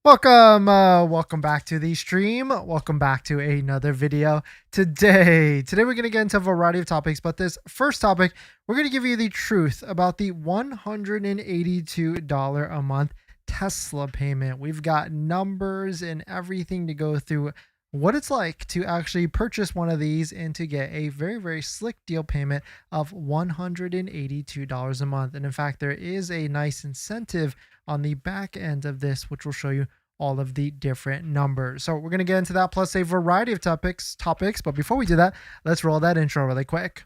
Welcome back to the stream. Welcome back to another video. Today we're going to get into a variety of topics, but this first topic, we're going to give you the truth about the $182 a month Tesla payment. We've got numbers and everything to go through what it's like to actually purchase one of these and to get a very, very slick deal payment of $182 a month. And in fact, there is a nice incentive on the back end of this, which will show you all of the different numbers. So we're going to get into that plus a variety of topics. But before we do that, let's roll that intro really quick.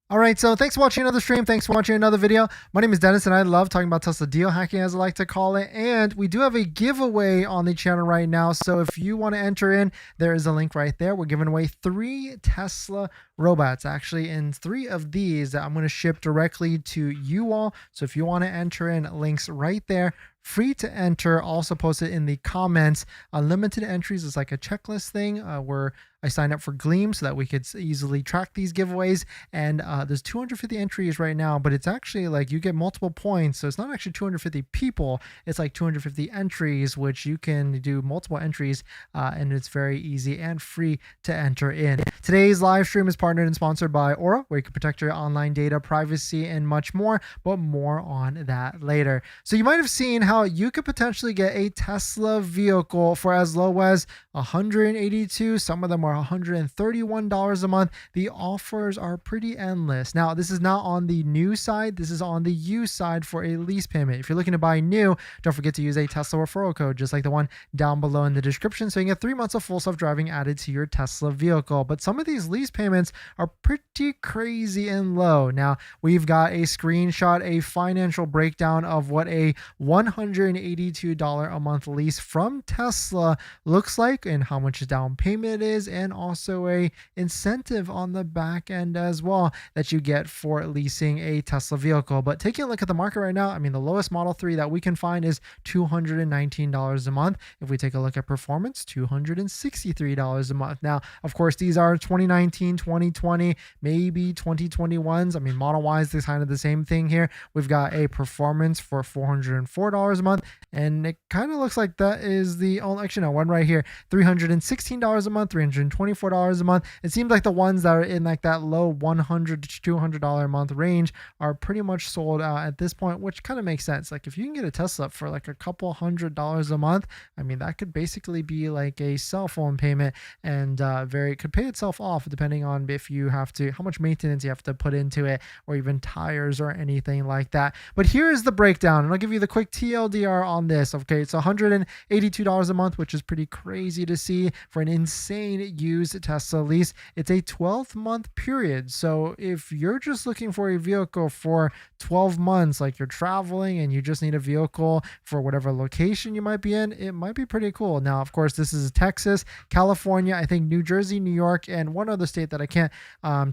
All right, so thanks for watching another stream. Thanks for watching another video. My name is Dennis, and I love talking about Tesla deal hacking, as I like to call it. And we do have a giveaway on the channel right now. So if you want to enter in, there is a link right there. We're giving away 3 Tesla robots, actually, and 3 of these that I'm going to ship directly to you all. So if you want to enter in, links right there. Free to enter. Also posted in the comments. Unlimited entries is like a checklist thing where I signed up for Gleam so that we could easily track these giveaways. And there's 250 entries right now, but it's actually like you get multiple points. So it's not actually 250 people. It's like 250 entries, which you can do multiple entries and it's very easy and free to enter in. Today's live stream is partnered and sponsored by Aura, where you can protect your online data, privacy, and much more, but more on that later. So you might have seen how you could potentially get a Tesla vehicle for as low as $182. Some of them are $131 a month. The offers are pretty endless. Now, this is not on the new side. This is on the used side for a lease payment. If you're looking to buy new, don't forget to use a Tesla referral code, just like the one down below in the description, so you can get 3 months of full self-driving added to your Tesla vehicle. But some of these lease payments are pretty crazy and low. Now, we've got a screenshot, a financial breakdown of what a $182 a month lease from Tesla looks like and how much down payment it is, and also a incentive on the back end as well that you get for leasing a Tesla vehicle. But taking a look at the market right now, I mean, the lowest Model 3 that we can find is $219 a month. If we take a look at performance, $263 a month. Now, of course, these are 2019, 2020, maybe 2021s. I mean, model wise, they're kind of the same thing here. We've got a performance for $404 a month, and it kind of looks like that is the only, actually no, one right here, $316 a month, $324 a month. It seems like the ones that are in like that low $100 to $200 a month range are pretty much sold out at this point, which kind of makes sense. Like if you can get a Tesla for like a couple $100 a month, I mean, that could basically be like a cell phone payment, and it could pay itself off depending on if you have to, how much maintenance you have to put into it, or even tires or anything like that. But here is the breakdown, and I'll give you the quick TLDR on this. Okay, it's $182 a month, which is pretty crazy to see for an insane used Tesla lease. It's a 12-month period. So if you're just looking for a vehicle for 12 months, like you're traveling and you just need a vehicle for whatever location you might be in, it might be pretty cool. Now, of course, this is Texas, California, I think New Jersey, New York, and one other state that I can't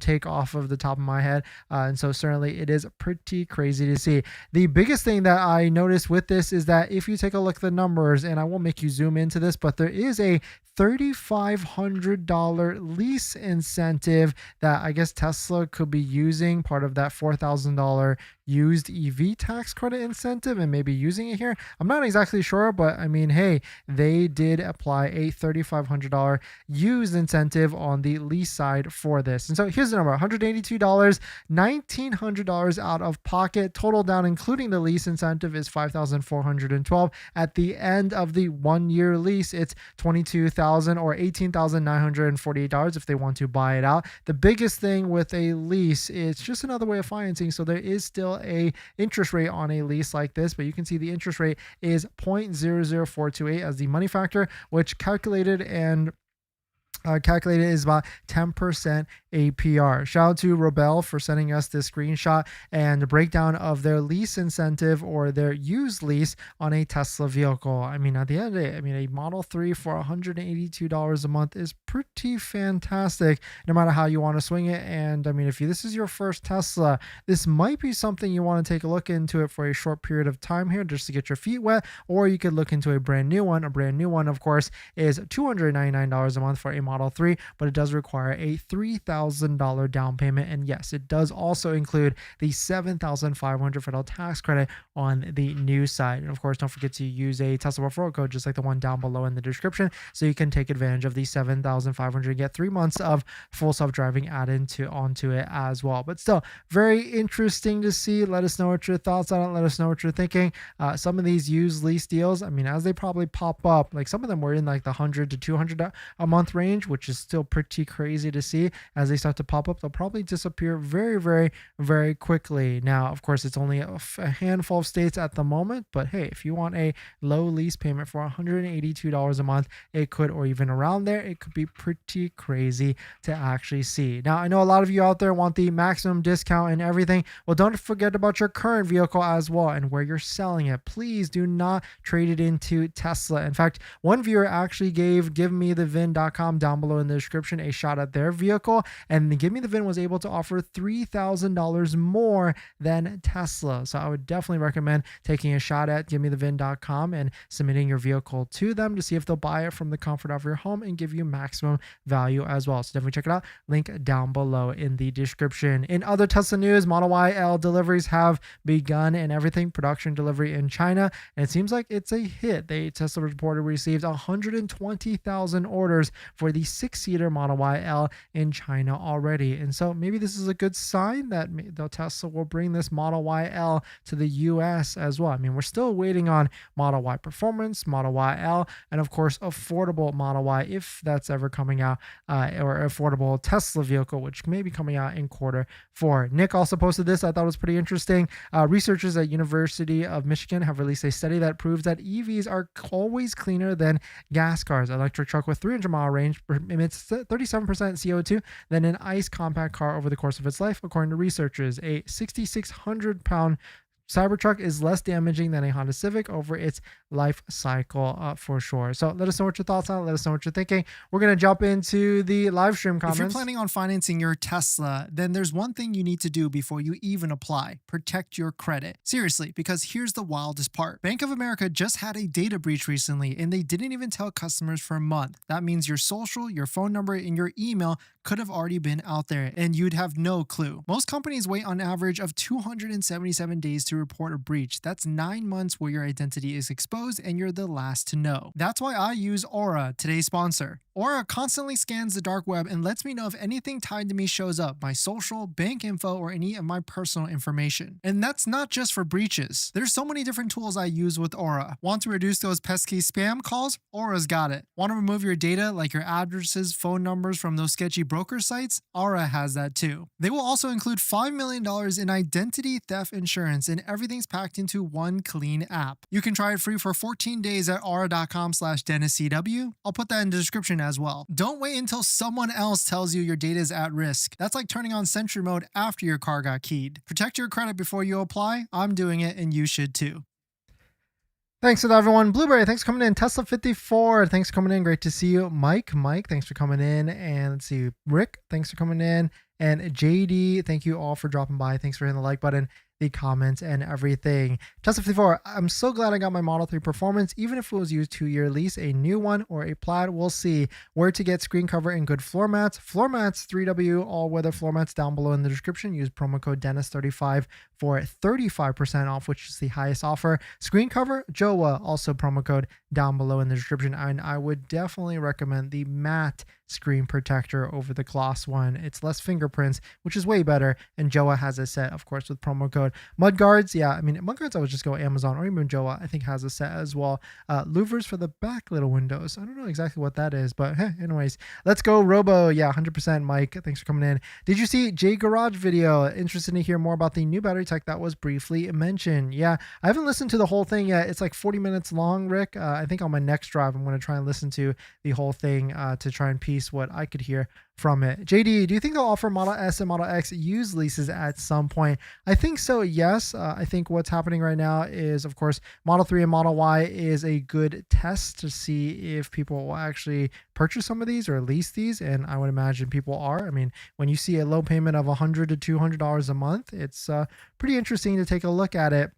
take off of the top of my head. And so certainly it is pretty crazy to see. The biggest thing that I noticed with this is that if you take a look at the numbers, and I won't make you zoom into this, but there is a $3,500 lease incentive that I guess Tesla could be using part of that $4,000 used EV tax credit incentive and maybe using it here. I'm not exactly sure, but I mean, hey, they did apply a $3,500 used incentive on the lease side for this. And so here's the number: $182, $1,900 out of pocket. Total down, including the lease incentive, is $5,412. At the end of the 1-year lease, it's $22,000 or $18,948 if they want to buy it out. The biggest thing with a lease, it's just another way of financing. So there is still a interest rate on a lease like this, but you can see the interest rate is 0.00428 as the money factor, which calculated is about 10% APR. Shout out to Rebel for sending us this screenshot and a breakdown of their lease incentive or their used lease on a Tesla vehicle. I mean, at the end of the day, I mean, a Model 3 for $182 a month is pretty fantastic, no matter how you want to swing it. And I mean, if this is your first Tesla, this might be something you want to take a look into it for a short period of time here just to get your feet wet, or you could look into a brand new one. A brand new one, of course, is $299 a month for a Model 3, but it does require a $3,000 $3,000 down payment. And yes, it does also include the $7,500 federal tax credit on the new side. And of course, don't forget to use a Tesla referral code just like the one down below in the description, so you can take advantage of the $7,500 and get 3 months of full self-driving added onto it as well. But still, very interesting to see. Let us know what your thoughts on it. Let us know what you're thinking. Some of these used lease deals, I mean, as they probably pop up, like some of them were in like the $100 to $200 a month range, which is still pretty crazy to see. As they start to pop up, they'll probably disappear very, very, very quickly. Now, of course, it's only a handful of states at the moment, but hey, if you want a low lease payment for $182 a month, it could, or even around there, it could be pretty crazy to actually see. Now, I know a lot of you out there want the maximum discount and everything. Well, don't forget about your current vehicle as well and where you're selling it. Please do not trade it into Tesla. In fact, one viewer actually gave GiveMeTheVin.com down below in the description a shot at their vehicle, and the Give Me the VIN was able to offer $3,000 more than Tesla. So I would definitely recommend taking a shot at GiveMeTheVin.com and submitting your vehicle to them to see if they'll buy it from the comfort of your home and give you maximum value as well. So definitely check it out. Link down below in the description. In other Tesla news, Model Y L deliveries have begun and everything. Production delivery in China, and it seems like it's a hit. Tesla reported received 120,000 orders for the 6-seater Model Y L in China already. And so maybe this is a good sign that Tesla will bring this Model Y L to the US as well. I mean, we're still waiting on Model Y Performance, Model Y L, and of course, affordable Model Y, if that's ever coming out, or affordable Tesla vehicle, which may be coming out in Q4. Nick also posted this. I thought it was pretty interesting. Researchers at University of Michigan have released a study that proves that EVs are always cleaner than gas cars. An electric truck with 300-mile range emits 37% CO2 than an ICE compact car over the course of its life, according to researchers. A 6,600-pound Cybertruck is less damaging than a Honda Civic over its life cycle, for sure. So let us know what your thoughts are. Let us know what you're thinking. We're going to jump into the live stream comments. If you're planning on financing your Tesla, then there's one thing you need to do before you even apply: protect your credit. Seriously, because here's the wildest part. Bank of America just had a data breach recently, and they didn't even tell customers for a month. That means your social, your phone number, and your email could have already been out there, and you'd have no clue. Most companies wait on average of 277 days to report a breach. That's 9 months where your identity is exposed and you're the last to know. That's why I use Aura, today's sponsor. Aura constantly scans the dark web and lets me know if anything tied to me shows up: my social, bank info, or any of my personal information. And that's not just for breaches. There's so many different tools I use with Aura. Want to reduce those pesky spam calls? Aura's got it. Want to remove your data, like your addresses, phone numbers, from those sketchy broker sites? Aura has that too. They will also include $5 million in identity theft insurance, and everything's packed into one clean app. You can try it free for 14 days at aura.com/DennisCW. I'll put that in the description as well. Don't wait until someone else tells you your data is at risk. That's like turning on Sentry mode after your car got keyed. Protect your credit before you apply. I'm doing it, and you should too. Thanks to that, everyone. Blueberry, thanks for coming in. Tesla 54, thanks for coming in. Great to see you. Mike, thanks for coming in. And let's see, Rick, thanks for coming in. And JD, thank you all for dropping by. Thanks for hitting the like button, the comments, and everything. Tesla 54, I'm so glad I got my Model 3 Performance, even if it was used 2-year lease, a new one or a plaid, we'll see. Where to get screen cover and good floor mats. Floor mats, 3W all-weather floor mats down below in the description. Use promo code Dennis35 for 35% off, which is the highest offer. Screen cover, Joa, also promo code down below in the description. And I would definitely recommend the matte screen protector over the gloss one. It's less fingerprints, which is way better. And Joa has a set, of course, with promo code. Mud guards, yeah, I mean, mud guards, I would just go Amazon, or even Joa, I think, has a set as well. Louvers for the back little windows. I don't know exactly what that is, but anyways, let's go Robo. Yeah, 100% Mike. Thanks for coming in. Did you see Jay Garage video? Interested to hear more about the new battery tech that was briefly mentioned. Yeah, I haven't listened to the whole thing yet. It's like 40 minutes long, Rick. I think on my next drive, I'm going to try and listen to the whole thing to try and piece what I could hear from it. JD, do you think they'll offer Model S and Model X used leases at some point? I think so, yes. I think what's happening right now is, of course, Model 3 and Model Y is a good test to see if people will actually purchase some of these or lease these, and I would imagine people are. I mean, when you see a low payment of $100 to $200 a month, it's pretty interesting to take a look at it.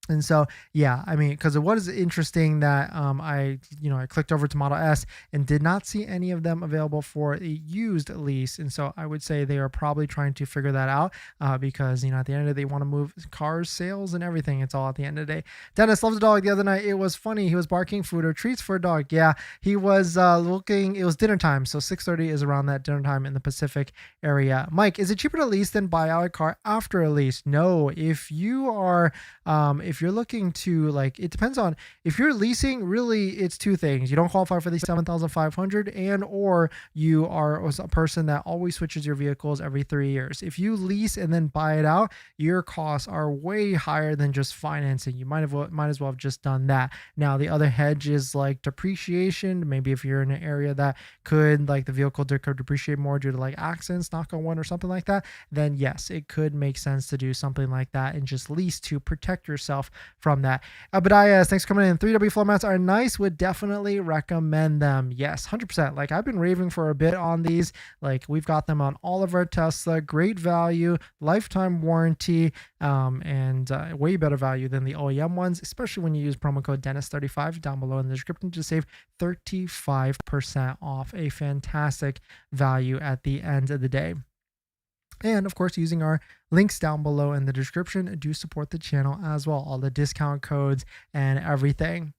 And so, yeah, I mean, because it was interesting that I clicked over to Model S and did not see any of them available for a used lease. And so I would say they are probably trying to figure that out because, at the end of the day, they want to move cars, sales, and everything. It's all at the end of the day. Dennis loves a dog. The other night, it was funny. He was barking food or treats for a dog. Yeah, he was looking. It was dinner time. So 6:30 is around that dinner time in the Pacific area. Mike, is it cheaper to lease than buy out a car after a lease? No. If you are, if you're looking to, like, it depends on, if you're leasing, really it's two things. You don't qualify for the 7,500, and or you are a person that always switches your vehicles every 3 years. If you lease and then buy it out, your costs are way higher than just financing. You might as well have just done that. Now the other hedge is like depreciation. Maybe if you're in an area that could, like, the vehicle could depreciate more due to like accidents, knock on one, or something like that, then yes, it could make sense to do something like that and just lease to protect yourself from that. Abadias, thanks for coming in. 3W floor mats are nice. Would definitely recommend them. Yes, 100%. Like, I've been raving for a bit on these. Like, we've got them on all of our Tesla. Great value, lifetime warranty, and way better value than the OEM ones, especially when you use promo code Dennis35 down below in the description to save 35% off. A fantastic value at the end of the day. And of course, using our links down below in the description do support the channel as well. All the discount codes and everything.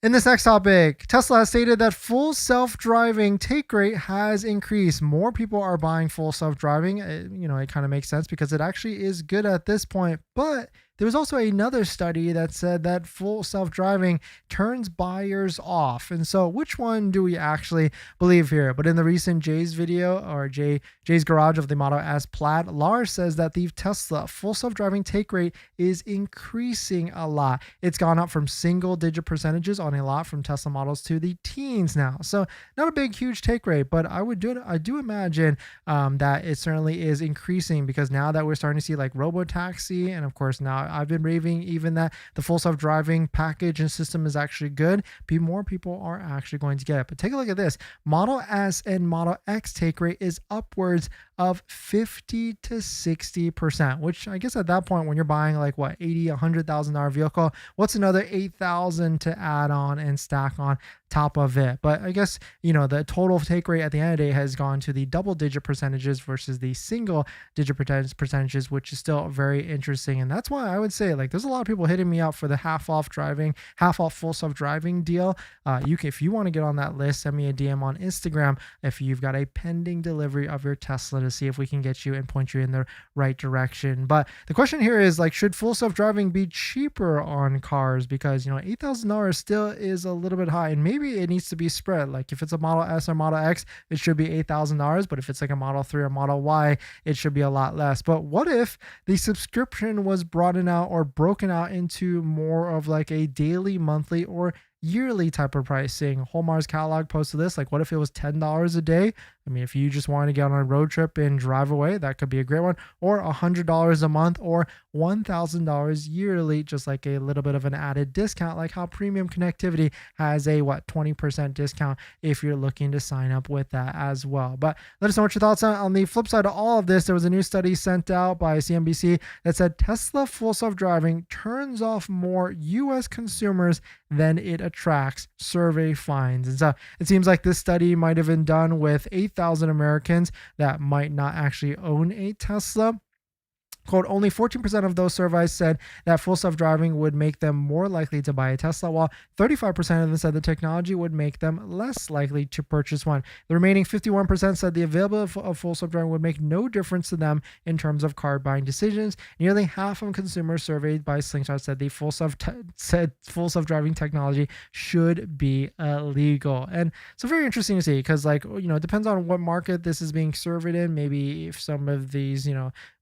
In this next topic, Tesla has stated that full self-driving take rate has increased. More people are buying full self-driving. It kind of makes sense because it actually is good at this point. But there was also another study that said that full self-driving turns buyers off. And so which one do we actually believe here? But in the recent Jay's video, or Jay's Garage of the Model S Plaid, Lars says that the Tesla full self-driving take rate is increasing a lot. It's gone up from single-digit percentages on a lot from Tesla models to the teens now. So not a big, huge take rate, but I do imagine that it certainly is increasing, because now that we're starting to see like robotaxi, and of course now I've been raving even that the full self-driving package and system is actually good, more people are actually going to get it. But take a look at this. Model S and Model X take rate is upwards of 50 to 60%, which I guess at that point, when you're buying like what, $80,000-$100,000 vehicle, what's another $8,000 to add on and stack on top of it? But I guess, the total take rate at the end of the day has gone to the double-digit percentages versus the single-digit percentages, which is still very interesting. And that's why I would say, like, there's a lot of people hitting me up for the half off full self-driving deal. If you want to get on that list, send me a DM on Instagram if you've got a pending delivery of your Tesla, to see if we can get you and point you in the right direction. But the question here is, like, should full self-driving be cheaper on cars? Because, $8,000 still is a little bit high, and maybe it needs to be spread. Like, if it's a Model S or Model X, it should be $8,000, but if it's like a Model 3 or Model Y, it should be a lot less. But what if the subscription was broadened out or broken out into more of like a daily, monthly, or yearly type of pricing? Holmar's catalog posted this. Like, what if it was $10 a day? I mean, if you just want to get on a road trip and drive away, that could be a great one. Or $100 a month, or $1,000 yearly, just like a little bit of an added discount, like how premium connectivity has a 20% discount if you're looking to sign up with that as well. But let us know what your thoughts are. On the flip side of all of this, there was a new study sent out by CNBC that said Tesla full self-driving turns off more US consumers than it attracts, survey finds. And so it seems like this study might have been done with 8,000 Americans that might not actually own a Tesla. Quote, only 14% of those surveys said that full self-driving would make them more likely to buy a Tesla, while 35% of them said the technology would make them less likely to purchase one. The remaining 51% said the availability of full self-driving would make no difference to them in terms of car buying decisions. Nearly half of consumers surveyed by Slingshot said the full self-driving technology should be illegal. And so very interesting to see, because, like, it depends on what market this is being surveyed in. Maybe if some of these,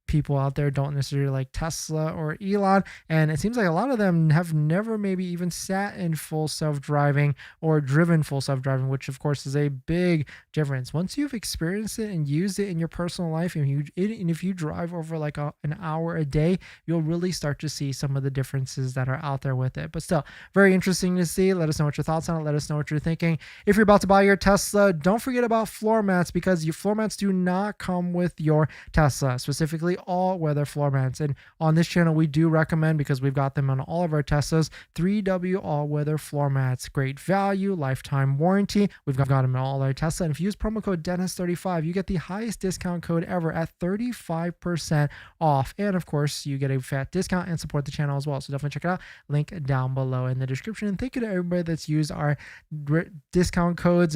people out there don't necessarily like Tesla or Elon, and it seems like a lot of them have never maybe even sat in full self-driving or driven full self-driving, which of course is a big difference. Once you've experienced it and used it in your personal life, and if you drive over like an hour a day, you'll really start to see some of the differences that are out there with it. But still, very interesting to see. Let us know what your thoughts on it. Let us know what you're thinking. If you're about to buy your Tesla, don't forget about floor mats, because your floor mats do not come with your Tesla. Specifically, all weather floor mats. And on this channel, we do recommend, because we've got them on all of our Teslas, 3W all weather floor mats. Great value, lifetime warranty. We've got them in all our Tesla. And if you use promo code Dennis35, you get the highest discount code ever at 35% off. And of course, you get a fat discount and support the channel as well. So definitely check it out. Link down below in the description. And thank you to everybody that's used our discount codes and